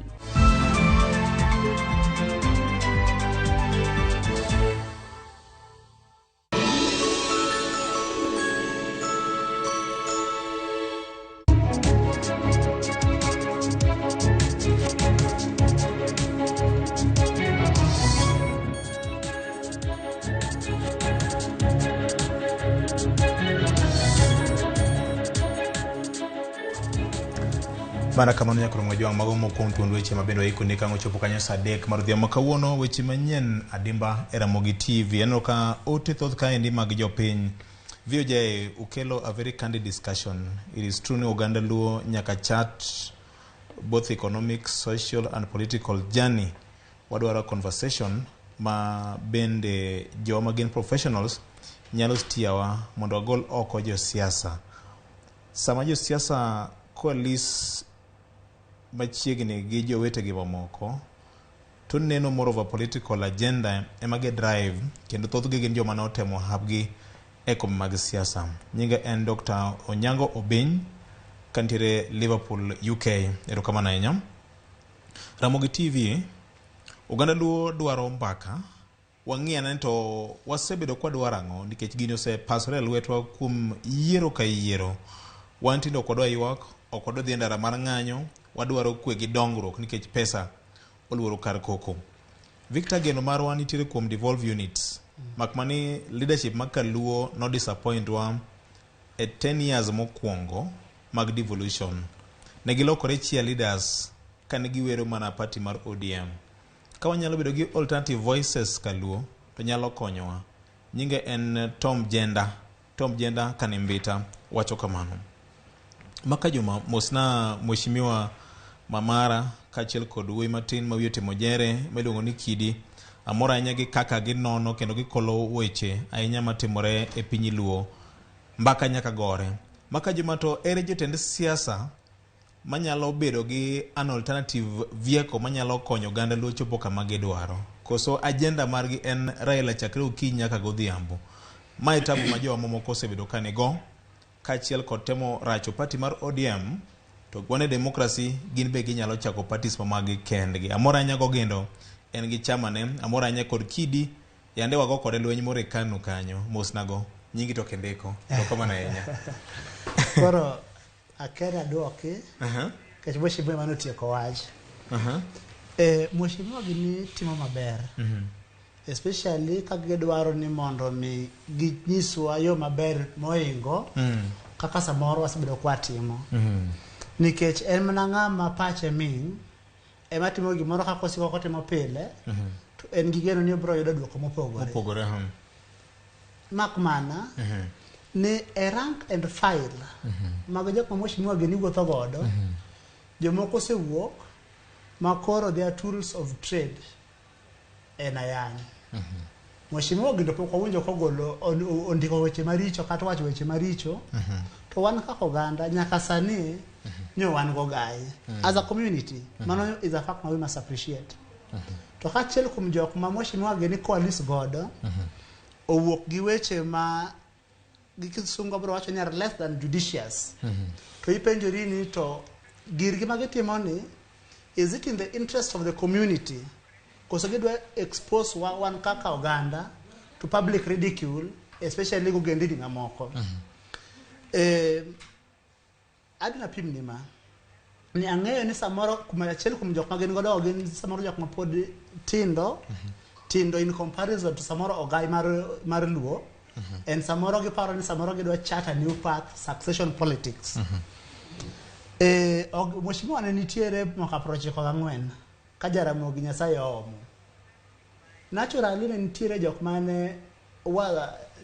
Bana kamano nyakoro mojwang mago mokwong tuond weche mabendo iko ne kango chopo kanyo saa 3 mar odhiambo kawuono weche manyien adimba e Ramogi TV aneno ka ote thoth kaendi mag jopiny VOJ ukelo a very candid discussion. It is true ni Uganda luo nyaka chat both economic, social and political journey. Wadwaro conversation ma bende joma gin professionals nyalo stiawa mondo agol oko jo siasa. Sama jo siasa koalis machiegni gi jowetegi mamoko to neno more of a political agenda emage drive kendo thothgi gin joma notemo habgi e kombe mag siasa. Nyinge en Dr. Onyango Obiny kantiere Liverpool, UK. Erokamano ahinya. Ramogi TV, oganda luo dwaro mbaka. Wang'iane to wasebedo kwa dwaro ang'o nikech gini osepasore e lwetwa kuom yiero ka yiero. Wan tindo kodwa ywak, ok odwa dhi ndara mar ng'anyo, wadwaro kwe gi dongruok nikech pesa oluoro kar koko. Victor geno marwa nitiere kuom devolve units. Makmani leadership mag Kaluo no disappoint wa e 10 years mokwongo mag devolution. Negilokore chia leaders kane giwero mana party mar ODM. Ka wanyalo bedo gi alternative voices Kaluo to nyalo konyowa. Nyinge en Tom Jenda Kanimbita wacho kamano. Maka juma mosna mheshimiwa Mamara kachiel kod wuoyi matin ma wiye timo jere miluongo ni Kidi amora ahinya gi kaka ginono kendo gikolo weche ahinya matimore e piny Luo. Mbaka nyaka gore. Maka juma to ere jotend siasa manyalo bedo gi an alternative vehicle manyalo konyo ganda Luo chopo kama gidwaro. Koso agenda margi en Raila chakre okinyi nyaka godhiambo. Mae tabu ma jowa mamoko osebedo kanigo kachiel kod temo racho party mar ODM to gwane demokrasi gin be ginyalo chako parties mamagi kendgi. Amora ahinya gogendo en gi chamane, amora ahinya kod Kidi yande wago kode lweny more kanu kanyo mosnago nyingi to kendeko. Erokamano ahinya. Koro akera duoki kech mheshimiwa manotieko wach. Mheshimiwa gini timo maber. Especially ka gidwaro ni mondo mi ginyiswa yo maber moingo kaka samoro wasebedo kwa timo. Nikech en mana ng'ama pache ming ema timo gimoro kaka osiko kotimo pile to en gi geno ni obro yudo duoko mopogore. Makmana ni e rank and file mag jok ma mheshimiwa gini wuotho godo jomoko osewuok makoro their tools of trade en ayany. Mheshimiwa gino pok owinjo kogolo ondiko weche maricho kata wacho weche maricho to wan kaka oganda nyaka sani nyo wan go gai as a community. Mano is a fact we must appreciate. To kachiel kuom jok ma mheshimiwa gini coalesce godo owuok gi weche ma gikisungo bro wacho nyar less than judicious. To ipenjori ni to girgi magitimo ni is it in the interest of the community? Koso gidwa expose one kaka oganda to public ridicule, especially go gendini ngamoko. Adina pim nima ni ang'eyo ni samoro kumachiel kum jok magin godo gin samoro jok mapod tindo in comparison to samoro ogai mar Luo. En samoro giparo ni samoro gidwa chart a new path succession politics. Mheshimiwa ne nitiere mwaka 1994 ka Jaramogi Nyasaye oomo. Naturally ne nitiere jok mane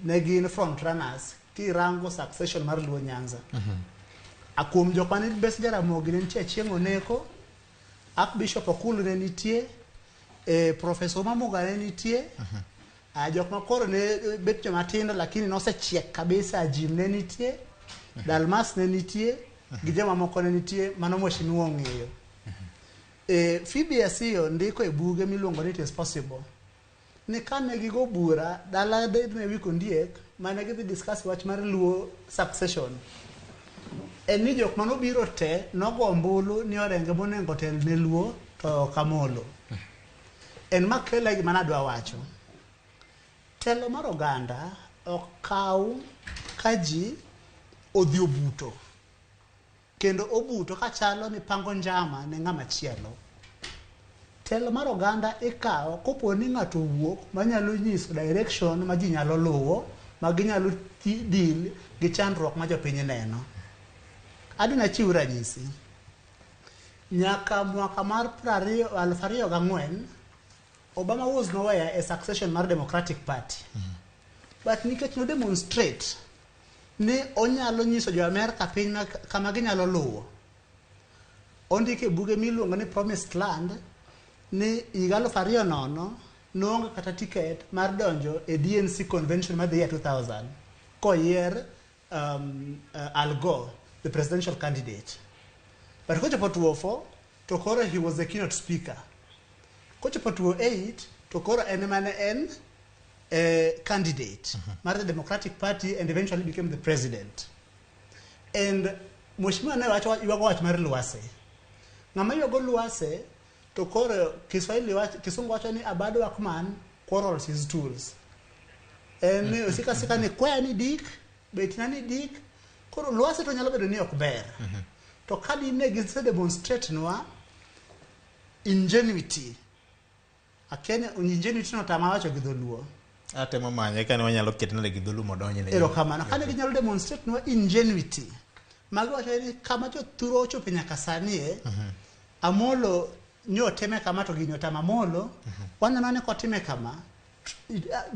ne gin front runners kirango succession mar Luo Nyanza. Akuom jok mane bes Jaramogi ne nitie Chieng' Oneko, Archbishop Okulu ne nitie, Professor Mamuga ne nitie, jok makoro ne bet joma tindo lakini nosechiek kabisa Jim ne nitie, Dalmas ne nitie, gi joma moko ne nitie mano mheshimiwa ong'eyo. Phoebe Asiyo ndiko e buge miluongo ni It is Possible. Ni kane gigo bura dala ne wiko ndiek mane gidhi discuss wach mar Luo succession. Ni jok manobiro te nogo ombulu ni orenge monengo tel ne Luo to kamolo. En makela gima nadwa wacho. Telo mar oganda okaw kaji odhi obuto. Kendo obuto kachalo ni pango njama ne ng'ama chielo. Telo mar oganda ikawo kopo ni ng'ato wuok manyalo nyiso direction ma ji nyalo luwo ma ginyalo deal gi chandruok ma jopiny neno. Adina chiw ranyisi. Nyaka mwaka mar 2004 Obama was nowhere a succession mar Democratic Party. But nikech no demonstrate ni onyalo nyiso jo America piny kama ginyalo luwo. Ondike buge miluongo ni Promised Land ni higa 2009 noonge kata ticket mar donjo e DNC convention mar the year 2000 koyier Al Gore, the presidential candidate. But kochopo tuofo to koro he was the keynote speaker. Kochopo 8 to koro en candidate mar the Democratic Party and eventually became the president. And Mheshimiwa ne wacho yuago wach mar Lwase. Ng'ama yuago Lwase to koro Kisungu wacho ni Abado Wakman quarrels his tools. And osika ni kwaya ni dik, betina ni dik, koro Lwase to nyalo bedo ni ok ber. To kadi ne gise demonstrate nwa ingenuity. Akene ingenuity no tama wacho gi dholuo. Atemo manye kane wanyalo ketna gi dholuo modonje ne. Ero kamano kane ginyalo demonstrate nwa ingenuity. Magi wacho ni kama jo thuro ochopo nyaka sani Amolo nyo teme kama to ginyo tama Amolo waneno ne kotime kama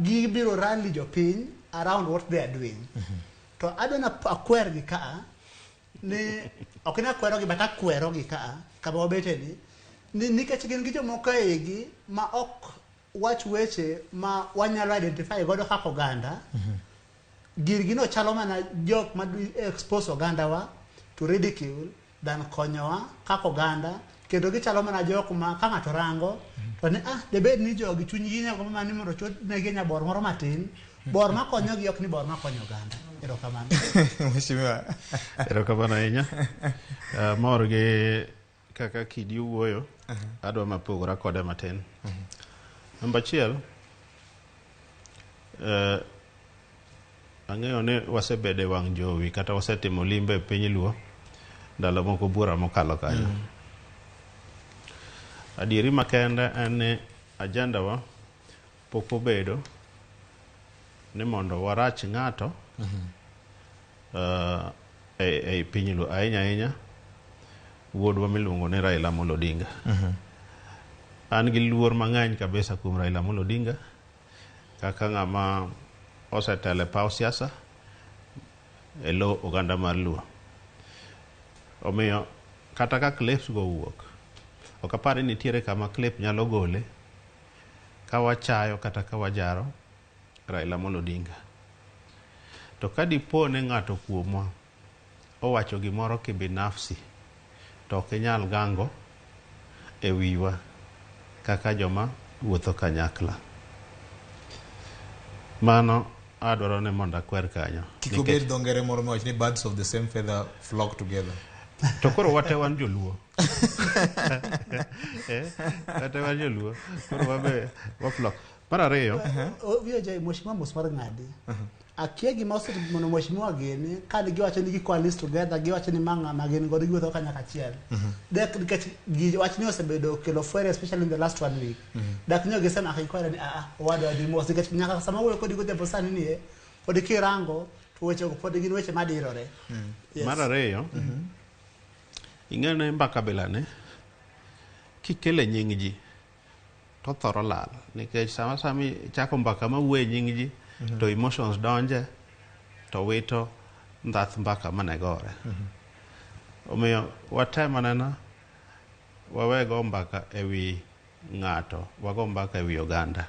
gibiro rally jo piny around what they are doing. To adona akwer gi ka ni okina kwero gi bata kwero gi ka kama wabete ni nikech gin gi jomoko egi ma ok wach weche ma wanyalo identify godo kaka oganda. Girgino chalo mana jok ma expose oganda wa to ridicule than konyowa kaka oganda kendo gichalo mana jok ma ka ng'ato rango to ni debed ni jogi chunygi nyako ma ni mondo chod ne genya bor moro matin bor ma konyo gi ok ni bor ma konyo oganda. Erokamano. Mheshimiwa. Erokamano ahinya. Mor gi kaka kidi wuoyo adwa mapogora kode matin. Namba achiel ang'eyo ni wasebede wang' jowi kata wasetimo limbe e piny Luo ndalo moko buora mokalo kanyo. Adieri makende en ni ajenda wa pok obedo ni mondo warach ng'ato e piny Luo ahinya wuodwa miluongo ni Raila Amolo Odinga. An gi luor mang'eny kabisa kuom Raila Amolo Odinga kaka ng'ama osetele paw siasa e lo oganda mar Luo. Omiyo kata ka clips go wuok ok apari nitiere kama clip nyalo gole ka wachayo kata ka wajaro Raila Amolo Odinga. To ka dipo ne ng'ato kuomwa owacho gimoro kibinafsi to ok inyal gango e wiwa kaka joma wuotho kanyakla. Mano adwaro ne mondo akwer kanyo. Kikobed dongere moro mawach ni birds of the same feather flock together. To koro wate wan joluo. Wate wan joluo. Koro wabe wa flock. Mar ariyo. Wiyo jay Mheshimiwa Musmar Ng'adi. Akia gima mono Mheshimiwa gini kadi giwacho ni gikoalis together giwacho ni manga mageni godo giwuotho kanyaka achiel. Dek nikech giwacho ni osebedo kelo fwere especially in the last 1 week. Dak nyo gisema akikwara ni wadwa di mos nikech nyaka sama wuoyo kodi godhiambo sani ni pod kirango to weche pod gin weche madirore. Mar ariyo. Ing'ene mbaka bilane kikele nying ji to thoro lal nikech sama chako mbaka mawuoye nying ji to emotions donje to wito ndath mbaka manegore. Omiyo watema nena wawego mbaka ewi ng'ato wago mbaka ewi oganda.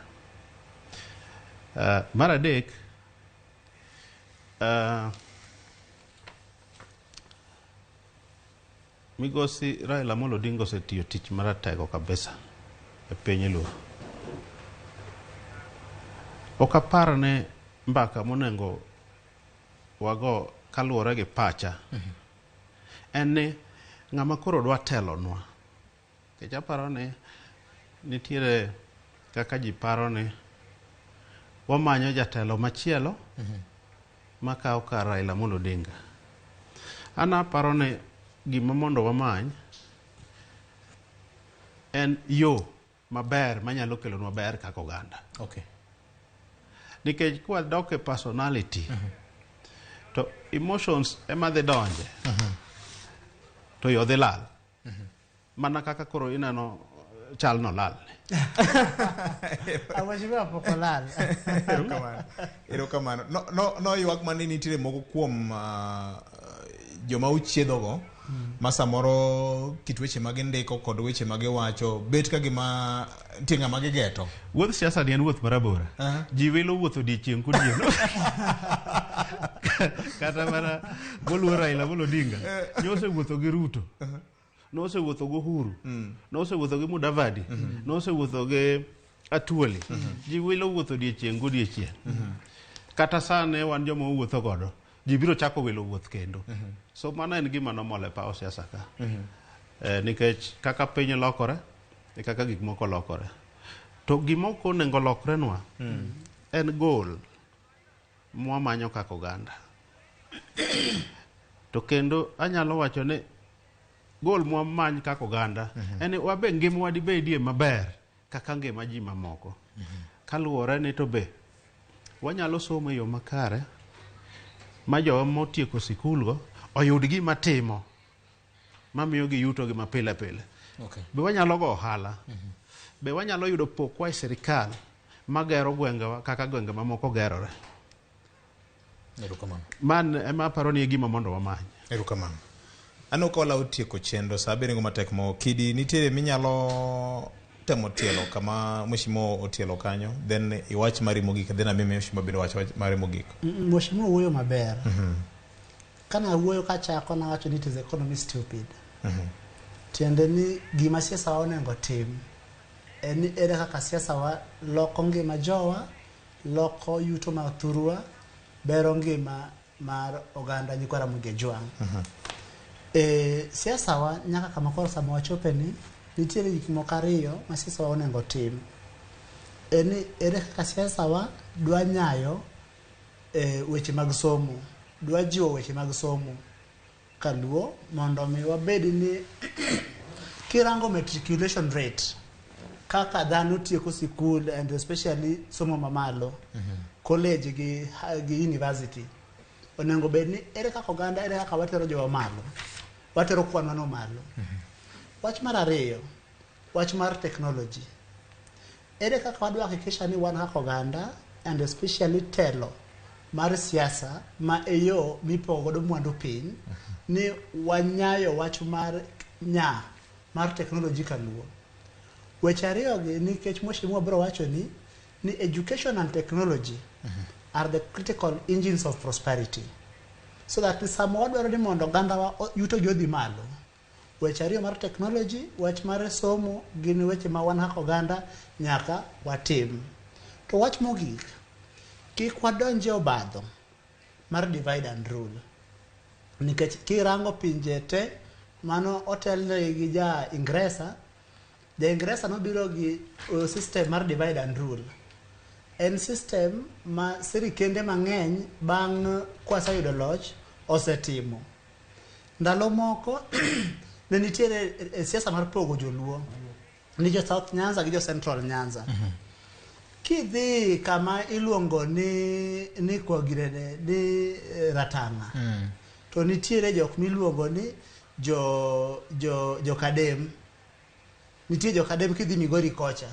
Mar adek migosi Raila Amolo Odinga osetiyo tich maratego kabisa e piny Luo. Ok apar ne mbaka monengo wago kaluwore gi pacha en ni ng'ama koro dwa telonwa. Kech aparo ni nitiere kaka ji paro ni wamanyo jatelo machielo makawo kar Raila Amolo Odinga. An aparo ni gima mondo wamany en yo maber manyalo kelonwa ber kaka oganda. Okay. Nikech kwa doke personality to emotions ema dhi donje to yo dhi lal mana kaka koro inano chal no lal Awajibwa poko lal. Erokamano. No ywak mane nitiere moko kuom joma uchiedhogo ma samoro kit weche mage ndiko kod weche mage wacho bet ka gima tinga mage geto. Wuoth siasa ni en wuoth marabora. Ji welo wuotho odiechieng' kodieno. Kata mana boluo Raila Amolo Odinga nyose wuotho gi Ruto. nosewuotho go Uhuru, nosewuotho gi Mudavadi, nosewuotho gi Atuoli. Ji wilo wuotho odiechieng' godiechieng'. Kata sane wan joma wuotho godo, ji biro chako wilo wuoth kendo. So mano en gima nomol e paw siasa ka. Nikech kaka piny lokore, e kaka gik moko lokore. To gimoko onego lokrenwa en goal mwamanyo kaka oganda. To kendo anyalo wacho ni goal mwamany kaka oganda en wabe ngima dibedie maber kaka ngima ji mamoko. Kaluwore ni to be wanyalo somo e yo makare ma jowa motieko sikul go oyud gima timo mamiyo gi yuto gi mapile pile. Be wanyalo go ohala. Be wanyalo yudo pokwa e sirikal magero gwengewa kaka gwenge mamoko gerore. Erokamano. Man ema paro ni gima mondo wamany. Erokamano. Ano kola utieko chendo sabiringo matek mo kidi nitiere minyalo temo tielo kama Mheshimiwa otielo kanyo then iwach mari mogik then ameme Mheshimiwa biro wach mari mogik. Mheshimiwa wuoyo maber. Kana wuoyo kachako na wacho ni it is economy stupid. Tiende ni gima siasa onengo tim en ere kaka siasa wa loko ngima jowa, loko yuto ma thurwa, bero ngima mar oganda nyikwa Ramogi Ojwang'. Siasa wa nyaka kama koro sama wachope ni nitiere gik moko ariyo ma siasa wa onengo tim. Eni ere kaka siasa wa dwa nyayo weche mag somo, dwa jiwo weche mag somo kaluo mondo mi wabed ni kirango matriculation rate kaka dhano tieko sikul and especially somo mamalo college gi university onengo bed ni ere kaka oganda ere kaka watero jowa malo, watero kwanwa no malo. Wach mar ariyo, wach mar technology. Ere kaka wadwa hakikisha ni wan kaka oganda and especially telo mar siasa ma eyo mipogo godo mwandu piny ni wanyayo wach mar mar technology kaluo. Weche ariyo gi nikech Mheshimiwa biro wacho ni education and technology are the critical engines of prosperity. So that sama wadwaro ni mondo oganda wa yuto jodhi malo. Weche ariyo mar technology, wach mar somo gin weche ma wan kaka oganda nyaka watim. To wach mogik, kik wadonje obadho mar divide and rule. Nikech kirango pinje te mano otelne gi ja Ingresa no biro gi system mar divide and rule. En system ma sirikende mang'eny bang' kwasayudo loch osetimo. Ndalo moko ne nitiere siasa mar pogo joluo ni jo South Nyanza gi jo Central Nyanza. Kidhi kama iluongo ni kwa girene ni Ratanga. To nitiere jok miluongo ni jo Kadem. Nitiere jo Kadem kidhi Migori kocha.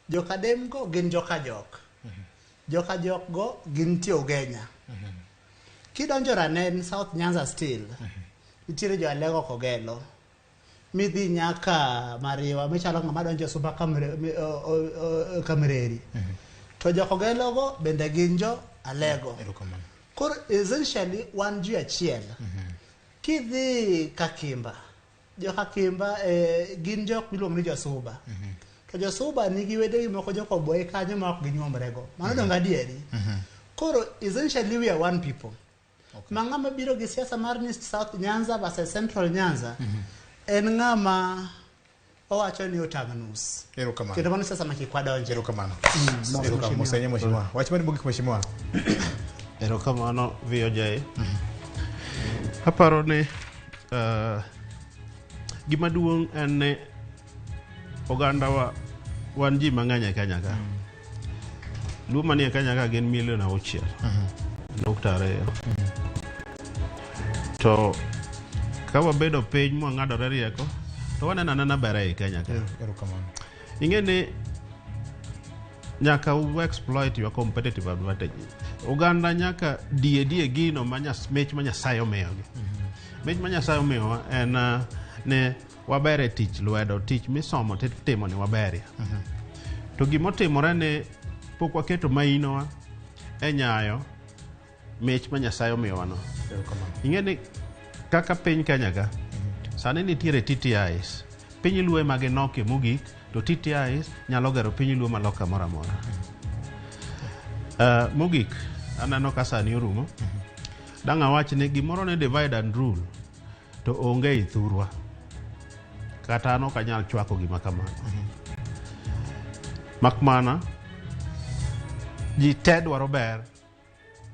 Jo Kadem go gin joka jok. Joka jok go gin tie Ugenya. Kidonjo Ranen South Nyanza still. Nitiere jo Alego Kogelo. Midhi nyaka Mariwa michalo ng'ama donjo Suba Kamereri. To jo Kogelo go bende gin jo Alego. Koro essentially wan ji achiel. Kidhi Kakimba. Jo Kakimba gin jok miluongo ni jo Suba. To jo Suba nigi wedegi moko jok oboye kanyo ma ok ginyuomrego. Mano dongo adieri. Koro essentially we are one people. Mang'ama biro gi siasa mar ni South Nyanza versus Central Nyanza en ng'ama owacho ni otang' nus. Erokamano. Kendo mano siasa ma kik wadonje. Erokamano. Erokamano mosenye Mheshimiwa. Wach mari mogik Mheshimiwa. Erokamano VOJ. Aparo ni gima duong' en ni oganda wan ji mang'eny e Kenya ka. Luo manie Kenya ka gin 6.2 million. To ka wabedo piny mwang'adore rieko to waneno anena ber e Kenya ka. Erokamano. Ing'e ni nyaka u exploit your competitive advantage. Oganda nyaka die gino mech ma Nyasaye omiyogi. Mech ma Nyasaye omiyowa en ne waber e tich lwedo, tich misomo timo ni waberie. To gimotimore ni pok waketo mainowa e nyayo mech ma Nyasaye omiyowa no. Ing'e ni kaka piny Kenya ka Sani nitiere TTIs. Piny luo ema ginoke mogik, to TTIs nyalo gero piny luo maloka mora mora. Mogik, aneno ka sani orumo. Dang' awach ni gimoro ne divide and rule, to onge i thurwa. Kata ano kanyal chwako gima kamano. Makmana, ji te dwaro ber,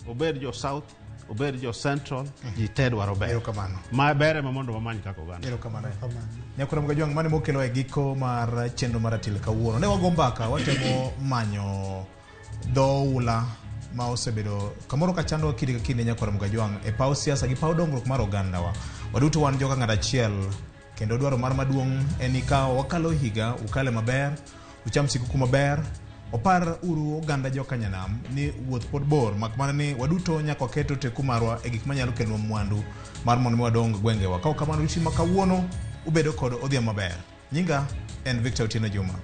obed jo South, obed jo Central, ji te dwaro ber. Erokamano. Ma bere ma mondo wamany kaka oganda. Erokamano. Nyakura Mgajwang' mane mokelo e giko mar chenro mar Ratil kawuono. Ne wago mbaka, watemo manyo dhoula ma osebedo kamoro ka chando kinde ka kinde Nyakura Mgajwang' e paw siasa gi paw dongruok mar ogandawa. Waduto wan joka ng'at achiel, kendo dwaro mar maduong' en ni ka wakalo higa, ukale maber, ucham sikuku maber, opar uru oganda joka Nyanam ni wuoth pod bor, makmana ni waduto nyaka waketo teku marwa e gik manyalo kelo mwandu mar mondo mi wadong gwengewa. Ka kamano uchi makawuono ubedo kod odhiambo maber. Nyinga en Victor Otieno Juma.